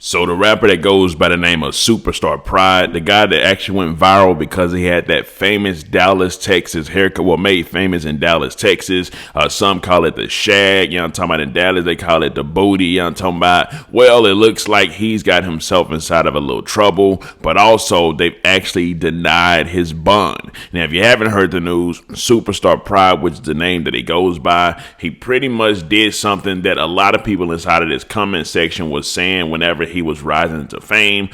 So the rapper that goes by the name of Superstar Pride, the guy that actually went viral because he had that famous Dallas, Texas haircut, well, made famous in Dallas, Texas. Some call it the shag, you know what I'm talking about. In Dallas, they call it the booty, you know what I'm talking about. Well, it looks like he's got himself inside of a little trouble, but also they've actually denied his bond. Now, if you haven't heard the news, Superstar Pride, which is the name that he goes by, he pretty much did something that a lot of people inside of this comment section was saying whenever he was rising to fame.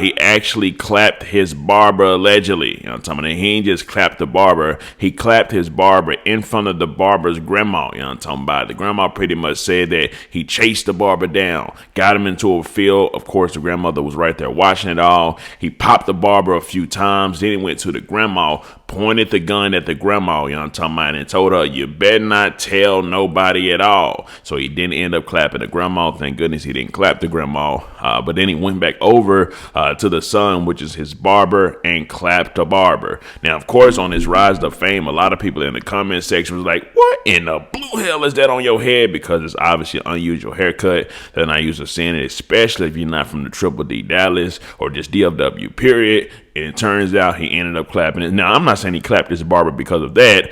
He actually clapped his barber allegedly. You know what I'm talking about? He ain't just clapped the barber. He clapped his barber in front of the barber's grandma. You know what I'm talking about? The grandma pretty much said that he chased the barber down, got him into a field. Of course, the grandmother was right there watching it all. He popped the barber a few times. Then he went to the grandma, pointed the gun at the grandma, you know what I'm talking about, and told her, you better not tell nobody at all. So he didn't end up clapping the grandma. Thank goodness he didn't clap the grandma. But then he went back over to the son, which is his barber, and clapped the barber. Now, of course, on his rise to fame, a lot of people in the comment section was like, what in the blue hell is that on your head? Because it's obviously an unusual haircut. They're not used to seeing it, especially if you're not from the Triple D Dallas or just DFW period. And it turns out he ended up clapping it. Now, I'm not saying he clapped his barber because of that.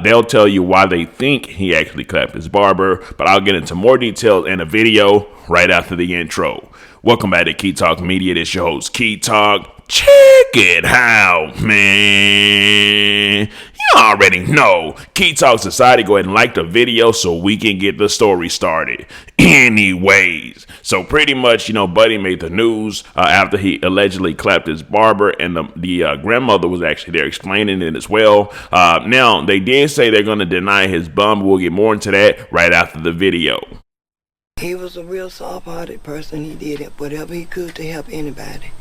They'll tell you why they think he actually clapped his barber, but I'll get into more details in a video right after the intro. Welcome back to Key Talk Media. This is your host, Key Talk. Check it out, man. You already know. Key Talk Society, go ahead and like the video so we can get the story started. Anyways, so pretty much, Buddy made the news after he allegedly clapped his barber, and the grandmother was actually there explaining it as well. Now, they did say they're going to deny his bum. We'll get more into that right after the video. He was a real soft-hearted person. He did whatever he could to help anybody.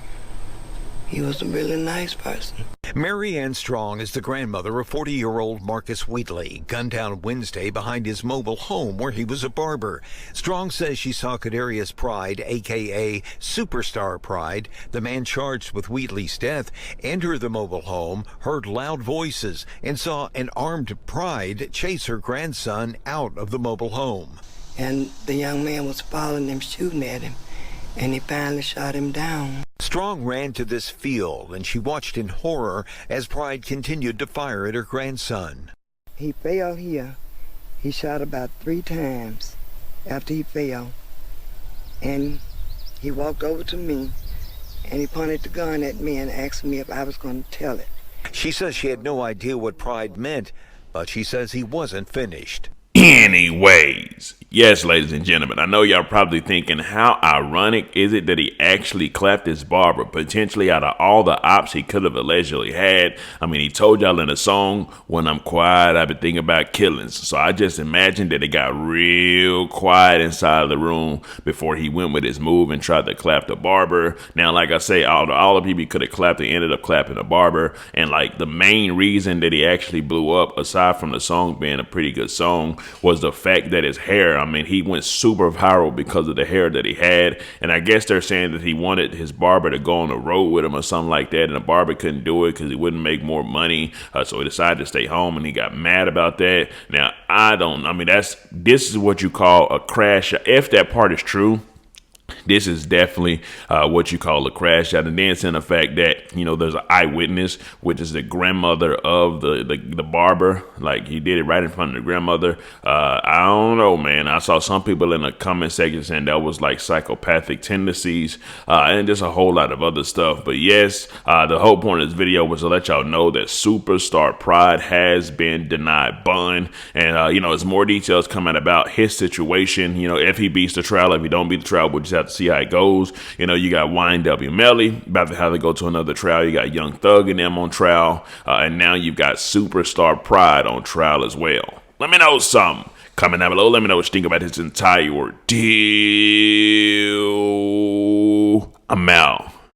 He was a really nice person. Mary Ann Strong is the grandmother of 40-year-old Marcus Wheatley, gunned down Wednesday behind his mobile home where he was a barber. Strong says she saw Kadarius Pride, a.k.a. Superstar Pride, the man charged with Wheatley's death, enter the mobile home, heard loud voices, and saw an armed Pride chase her grandson out of the mobile home. And the young man was following him, shooting at him, and he finally shot him down. Strong ran to this field, and she watched in horror as Pride continued to fire at her grandson. He fell here. He shot about 3 times after he fell. And he walked over to me, and he pointed the gun at me and asked me if I was going to tell it. She says she had no idea what Pride meant, but she says he wasn't finished. Anyways, yes, ladies and gentlemen, I know y'all probably thinking, how ironic is it that he actually clapped his barber, potentially out of all the ops he could have allegedly had. I mean, he told y'all in a song, when I'm quiet, I've been thinking about killings. So I just imagined that it got real quiet inside of the room before he went with his move and tried to clap the barber. Now, like I say, all the people he could have clapped, he ended up clapping the barber. And like the main reason that he actually blew up, aside from the song being a pretty good song, was the fact that his hair, I mean, he went super viral because of the hair that he had. And I guess they're saying that he wanted his barber to go on the road with him or something like that, and the barber couldn't do it because he wouldn't make more money. So he decided to stay home, and he got mad about that. Now, this is what you call a crash. If that part is true, this is definitely what you call a crash out. And then it's in the fact that, there's an eyewitness, which is the grandmother of the barber. Like, he did it right in front of the grandmother. I don't know, man. I saw some people in the comment section saying that was like psychopathic tendencies and just a whole lot of other stuff. But yes, the whole point of this video was to let y'all know that Superstar Pride has been denied bond. And, there's more details coming about his situation. If he beats the trial, if he don't beat the trial, we'll just have to see how it goes. You got YNW Melly about to have to go to another trial. You got Young Thug and them on trial. And now you've got Superstar Pride on trial as well. Let me know something. Comment down below. Let me know what you think about this entire ordeal. I'm out.